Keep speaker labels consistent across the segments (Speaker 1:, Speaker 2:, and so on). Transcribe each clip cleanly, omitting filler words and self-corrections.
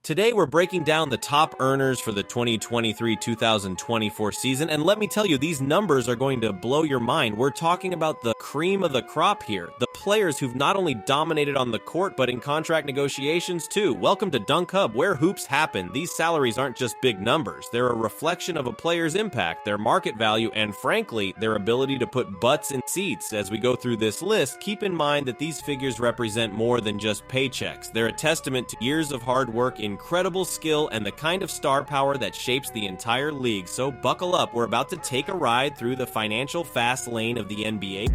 Speaker 1: Today we're breaking down the top earners for the 2023-2024 season, and let me tell you, these numbers are going to blow your mind. We're talking about the cream of the crop here, the players who've not only dominated on the court, but in contract negotiations too. Welcome to DunkHub, where hoops happen. These salaries aren't just big numbers. They're a reflection of a player's impact, their market value, and frankly, their ability to put butts in seats. As we go through this list, keep in mind that these figures represent more than just paychecks. They're a testament to years of hard work, incredible skill, and the kind of star power that shapes the entire league. So buckle up, we're about to take a ride through the financial fast lane of the NBA.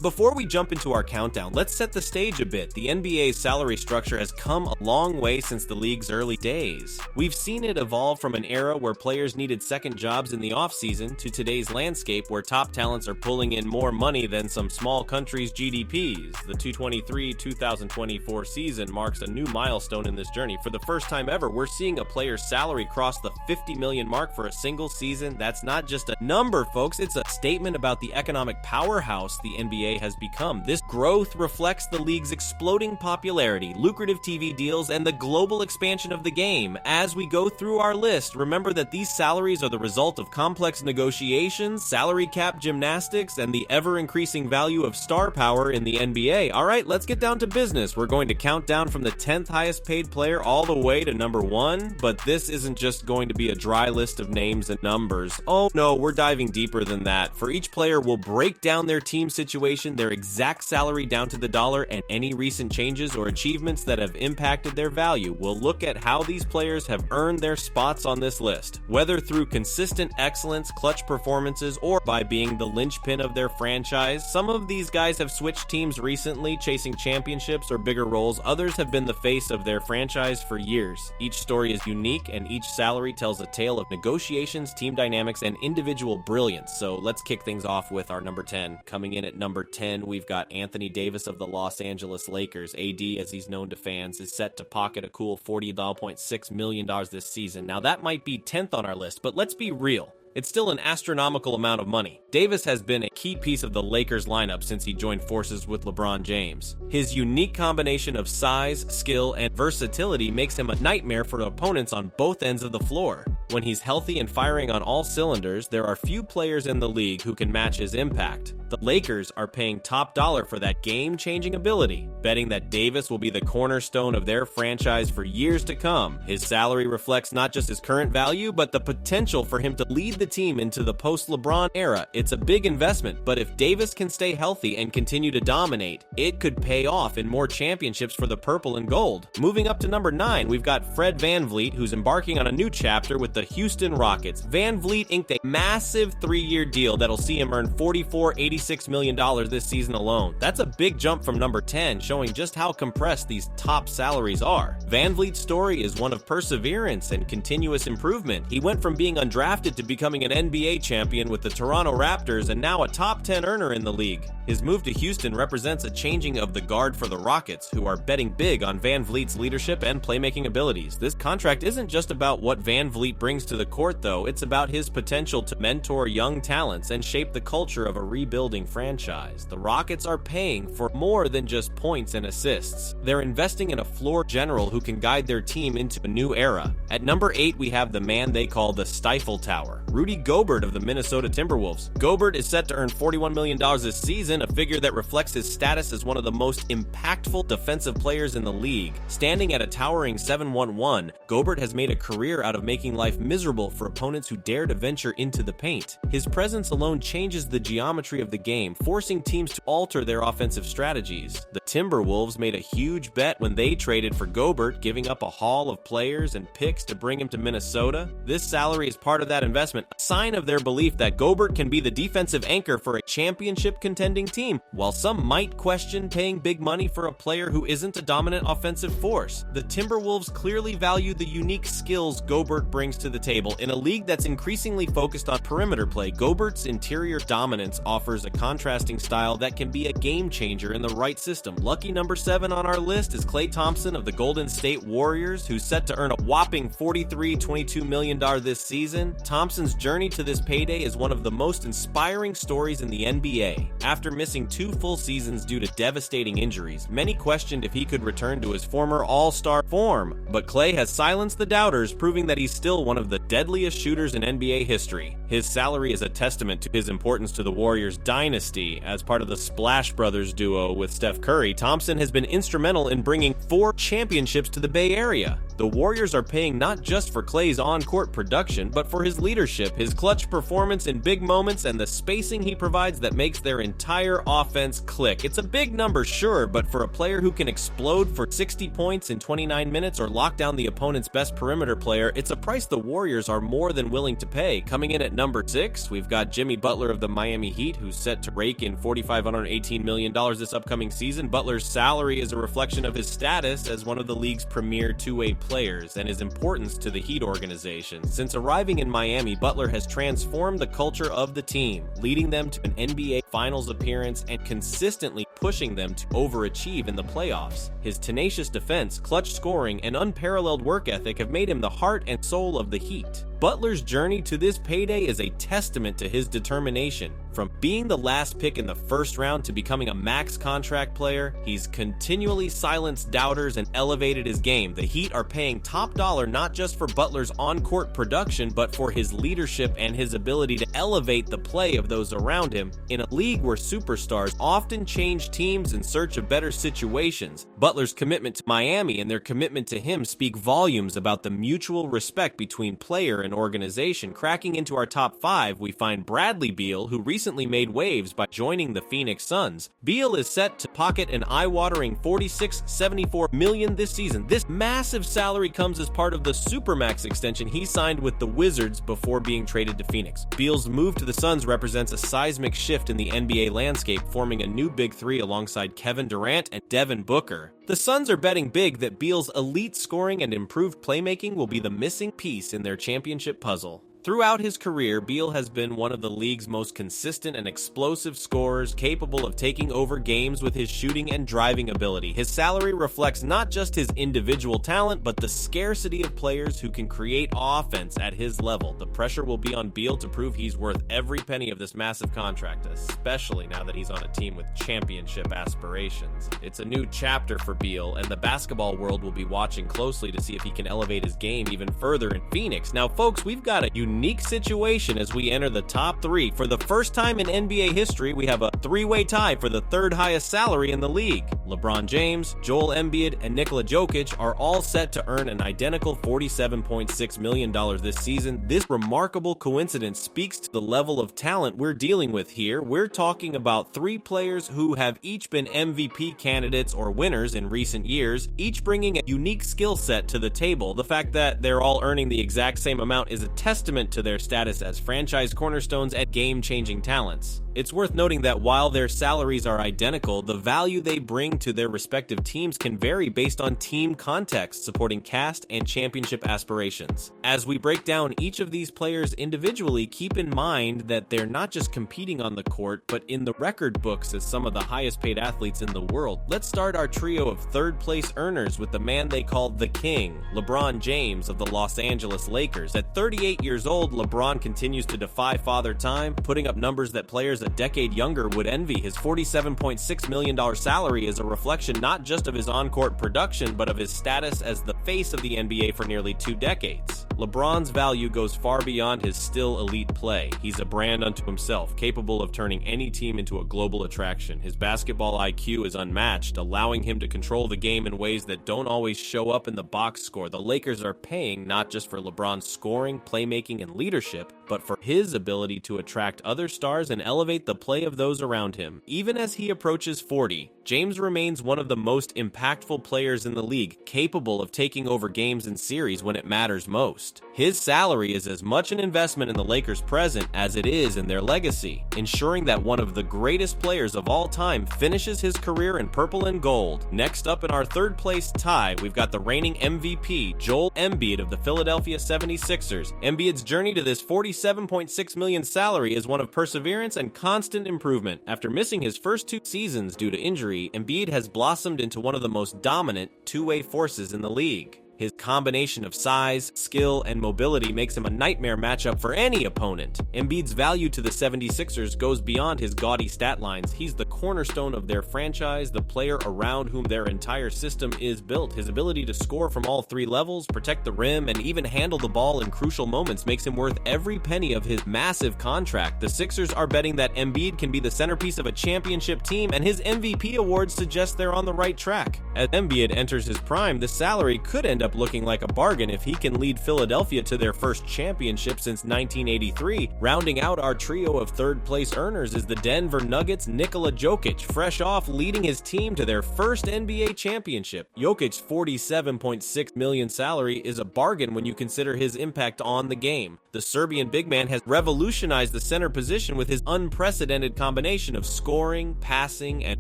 Speaker 1: Before we jump into our countdown, let's set the stage a bit. The NBA's salary structure has come a long way since the league's early days. We've seen it evolve from an era where players needed second jobs in the offseason to today's landscape where top talents are pulling in more money than some small countries' GDPs. The 2023-2024 season marks a new milestone in this journey. For the first time ever, we're seeing a player's salary cross the 50 million mark for a single season. That's not just a number, folks. It's a statement about the economic powerhouse the NBA has become. This growth reflects the league's exploding popularity, lucrative TV deals, and the global expansion of the game. As we go through our list, remember that these salaries are the result of complex negotiations, salary cap gymnastics, and the ever-increasing value of star power in the NBA. Alright, let's get down to business. We're going to count down from the 10th highest paid player all the way to number 1, but this isn't just going to be a dry list of names and numbers. Oh no, we're diving deeper than that. For each player, we'll break down their team situation, their exact salary down to the dollar, and any recent changes or achievements that have impacted their value. We'll look at how these players have earned their spots on this list, whether through consistent excellence, clutch performances, or by being the linchpin of their franchise. Some of these guys have switched teams recently, chasing championships or bigger roles. Others have been the face of their franchise for years. Each story is unique, and each salary tells a tale of negotiations, team dynamics, and individual brilliance. So let's kick things off with our number 10. Coming in at number 10, we've got Anthony Davis of the Los Angeles Lakers. AD, as he's known to fans, is set to pocket a cool $40.6 million this season. Now that might be 10th on our list, but let's be real. It's still an astronomical amount of money. Davis has been a key piece of the Lakers lineup since he joined forces with LeBron James. His unique combination of size, skill, and versatility makes him a nightmare for opponents on both ends of the floor. When he's healthy and firing on all cylinders, there are few players in the league who can match his impact. The Lakers are paying top dollar for that game-changing ability, betting that Davis will be the cornerstone of their franchise for years to come. His salary reflects not just his current value, but the potential for him to lead the team into the post-LeBron era. It's a big investment, but if Davis can stay healthy and continue to dominate, it could pay off in more championships for the purple and gold. Moving up to number 9, we've got Fred VanVleet, who's embarking on a new chapter with the Houston Rockets. VanVleet inked a massive 3-year deal that'll see him earn $86 million this season alone. That's a big jump from number 10, showing just how compressed these top salaries are. VanVleet's story is one of perseverance and continuous improvement. He went from being undrafted to becoming an NBA champion with the Toronto Raptors and now a top 10 earner in the league. His move to Houston represents a changing of the guard for the Rockets, who are betting big on VanVleet's leadership and playmaking abilities. This contract isn't just about what VanVleet brings to the court, though. It's about his potential to mentor young talents and shape the culture of a rebuilding franchise. The Rockets are paying for more than just points and assists. They're investing in a floor general who can guide their team into a new era. At number 8, we have the man they call the Stifle Tower, Rudy Gobert of the Minnesota Timberwolves. Gobert is set to earn $41 million this season, a figure that reflects his status as one of the most impactful defensive players in the league. Standing at a towering 7'1", Gobert has made a career out of making life miserable for opponents who dare to venture into the paint. His presence alone changes the geometry of the game, forcing teams to alter their offensive strategies. The Timberwolves made a huge bet when they traded for Gobert, giving up a haul of players and picks to bring him to Minnesota. This salary is part of that investment, a sign of their belief that Gobert can be the defensive anchor for a championship contending team. While some might question paying big money for a player who isn't a dominant offensive force, the Timberwolves clearly value the unique skills Gobert brings to the table. In a league that's increasingly focused on perimeter play, Gobert's interior dominance offers a contrasting style that can be a game changer in the right system. Lucky number 7 on our list is Klay Thompson of the Golden State Warriors, who's set to earn a whopping $42 million this season. Thompson's journey to this payday is one of the most inspiring stories in the NBA. After missing 2 full seasons due to devastating injuries, many questioned if he could return to his former all-star form, but Klay has silenced the doubters, proving that he's still one of the deadliest shooters in NBA history. His salary is a testament to his importance to the Warriors dynasty. As part of the Splash Brothers duo with Steph Curry, Thompson has been instrumental in bringing 4 championships to the Bay Area. The Warriors are paying not just for Klay's on-court production, but for his leadership, his clutch performance in big moments, and the spacing he provides that makes their entire offense click. It's a big number, sure, but for a player who can explode for 60 points in 29 minutes or lock down the opponent's best perimeter player, it's a price the Warriors are more than willing to pay. Coming in at number 6, we've got Jimmy Butler of the Miami Heat, who's set to rake in $4,518 million this upcoming season. Butler's salary is a reflection of his status as one of the league's premier two-way players and his importance to the Heat organization. Since arriving in Miami, Butler has transformed the culture of the team, leading them to an NBA Finals appearance and consistently pushing them to overachieve in the playoffs. His tenacious defense, clutch scoring, and unparalleled work ethic have made him the heart and soul of the Heat. Butler's journey to this payday is a testament to his determination. From being the last pick in the first round to becoming a max contract player, he's continually silenced doubters and elevated his game. The Heat are paying top dollar not just for Butler's on-court production, but for his leadership and his ability to elevate the play of those around him. In a league where superstars often change teams in search of better situations, Butler's commitment to Miami and their commitment to him speak volumes about the mutual respect between player and organization. Cracking into our top 5, we find Bradley Beal, who recently made waves by joining the Phoenix Suns. Beal is set to pocket an eye-watering $46.74 million this season. This massive salary comes as part of the Supermax extension he signed with the Wizards before being traded to Phoenix. Beal's move to the Suns represents a seismic shift in the NBA landscape, forming a new Big Three alongside Kevin Durant and Devin Booker. The Suns are betting big that Beal's elite scoring and improved playmaking will be the missing piece in their championship puzzle. Throughout his career, Beal has been one of the league's most consistent and explosive scorers, capable of taking over games with his shooting and driving ability. His salary reflects not just his individual talent, but the scarcity of players who can create offense at his level. The pressure will be on Beal to prove he's worth every penny of this massive contract, especially now that he's on a team with championship aspirations. It's a new chapter for Beal, and the basketball world will be watching closely to see if he can elevate his game even further in Phoenix. Now, folks, we've got a unique situation as we enter the top 3. For the first time in NBA history, we have a 3-way tie for the 3rd highest salary in the league. LeBron James, Joel Embiid, and Nikola Jokic are all set to earn an identical $47.6 million this season. This remarkable coincidence speaks to the level of talent we're dealing with here. We're talking about 3 players who have each been MVP candidates or winners in recent years, each bringing a unique skill set to the table. The fact that they're all earning the exact same amount is a testament to their status as franchise cornerstones and game-changing talents. It's worth noting that while their salaries are identical, the value they bring to their respective teams can vary based on team context, supporting cast and championship aspirations. As we break down each of these players individually, keep in mind that they're not just competing on the court, but in the record books as some of the highest paid athletes in the world. Let's start our trio of 3rd place earners with the man they call the King, LeBron James of the Los Angeles Lakers. At 38 years old, LeBron continues to defy father time, putting up numbers that players a decade younger would envy. His $47.6 million salary is a reflection not just of his on-court production, but of his status as the face of the NBA for nearly 2 decades. LeBron's value goes far beyond his still elite play. He's a brand unto himself, capable of turning any team into a global attraction. His basketball IQ is unmatched, allowing him to control the game in ways that don't always show up in the box score. The Lakers are paying not just for LeBron's scoring, playmaking, and leadership, but for his ability to attract other stars and elevate the play of those around him. Even as he approaches 40, James remains one of the most impactful players in the league, capable of taking over games and series when it matters most. most. His salary is as much an investment in the Lakers' present as it is in their legacy, ensuring that one of the greatest players of all time finishes his career in purple and gold. Next up in our third place tie, we've got the reigning MVP, Joel Embiid of the Philadelphia 76ers. Embiid's journey to this $47.6 million salary is one of perseverance and constant improvement. After missing his first 2 seasons due to injury, Embiid has blossomed into one of the most dominant two-way forces in the league. His combination of size, skill, and mobility makes him a nightmare matchup for any opponent. Embiid's value to the 76ers goes beyond his gaudy stat lines. He's the cornerstone of their franchise, the player around whom their entire system is built. His ability to score from all 3 levels, protect the rim, and even handle the ball in crucial moments makes him worth every penny of his massive contract. The Sixers are betting that Embiid can be the centerpiece of a championship team, and his MVP awards suggest they're on the right track. As Embiid enters his prime, the salary could end up looking like a bargain if he can lead Philadelphia to their first championship since 1983. Rounding out our trio of third-place earners is the Denver Nuggets' Nikola Jokic, fresh off leading his team to their first NBA championship. Jokic's $47.6 million salary is a bargain when you consider his impact on the game. The Serbian big man has revolutionized the center position with his unprecedented combination of scoring, passing, and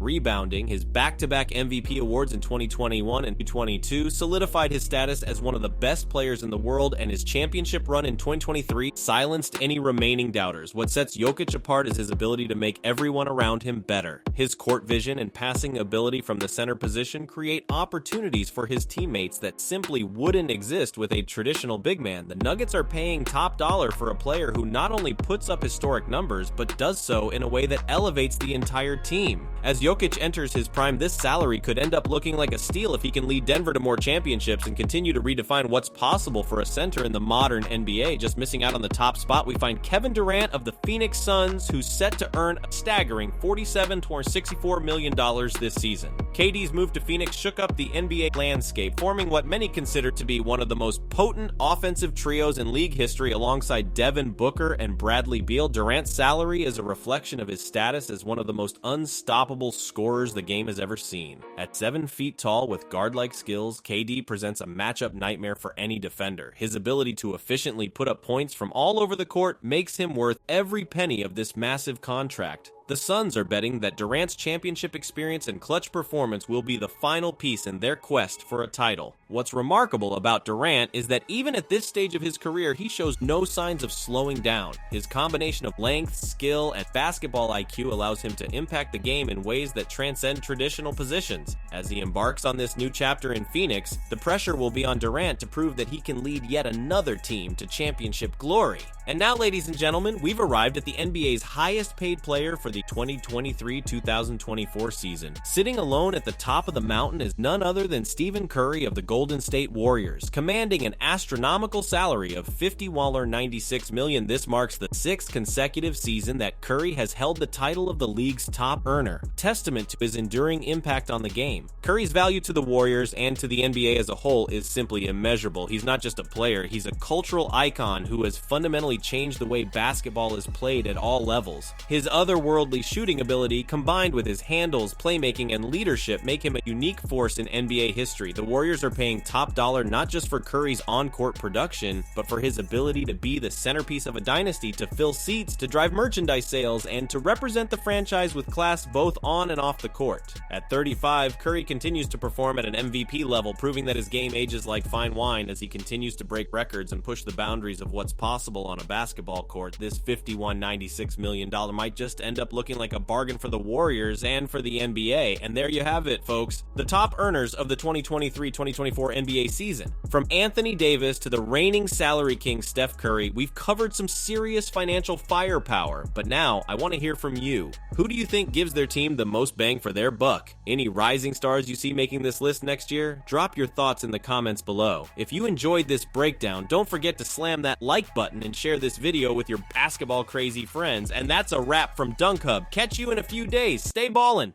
Speaker 1: rebounding. His back-to-back MVP awards in 2021 and 2022 solidified his status as one of the best players in the world, and his championship run in 2023 silenced any remaining doubters. What sets Jokic apart is his ability to make everyone around him better. His court vision and passing ability from the center position create opportunities for his teammates that simply wouldn't exist with a traditional big man. The Nuggets are paying top dollar for a player who not only puts up historic numbers, but does so in a way that elevates the entire team. As Jokic enters his prime, this salary could end up looking like a steal if he can lead Denver to more championships and continue to redefine what's possible for a center in the modern NBA. Just missing out on the top spot, we find Kevin Durant of the Phoenix Suns, who's set to earn a staggering $47 to $64 million this season. KD's move to Phoenix shook up the NBA landscape, forming what many consider to be one of the most potent offensive trios in league history alongside Devin Booker and Bradley Beal. Durant's salary is a reflection of his status as one of the most unstoppable scorers the game has ever seen. At 7 feet tall with guard-like skills, KD presents a matchup nightmare for any defender. His ability to efficiently put up points from all over the court makes him worth every penny of this massive contract. The Suns are betting that Durant's championship experience and clutch performance will be the final piece in their quest for a title. What's remarkable about Durant is that even at this stage of his career, he shows no signs of slowing down. His combination of length, skill, and basketball IQ allows him to impact the game in ways that transcend traditional positions. As he embarks on this new chapter in Phoenix, the pressure will be on Durant to prove that he can lead yet another team to championship glory. And now, ladies and gentlemen, we've arrived at the NBA's highest paid player for the 2023-2024 season. Sitting alone at the top of the mountain is none other than Stephen Curry of the Golden State Warriors, commanding an astronomical salary of $50.96 million. This marks the 6th consecutive season that Curry has held the title of the league's top earner, testament to his enduring impact on the game. Curry's value to the Warriors and to the NBA as a whole is simply immeasurable. He's not just a player, he's a cultural icon who has fundamentally changed the way basketball is played at all levels. His otherworldly shooting ability, combined with his handles, playmaking, and leadership, make him a unique force in NBA history. The Warriors are paying top dollar not just for Curry's on-court production, but for his ability to be the centerpiece of a dynasty, to fill seats, to drive merchandise sales, and to represent the franchise with class both on and off the court. At 35, Curry continues to perform at an MVP level, proving that his game ages like fine wine as he continues to break records and push the boundaries of what's possible on a basketball court. This $51.96 million might just end up looking like a bargain for the Warriors and for the NBA. And there you have it, folks. The top earners of the 2023-2024 NBA season. From Anthony Davis to the reigning salary king Steph Curry, we've covered some serious financial firepower. But now, I want to hear from you. Who do you think gives their team the most bang for their buck? Any rising stars you see making this list next year? Drop your thoughts in the comments below. If you enjoyed this breakdown, don't forget to slam that like button and share this video with your basketball crazy friends. And that's a wrap from DunkHub. Catch you in a few days. Stay ballin'.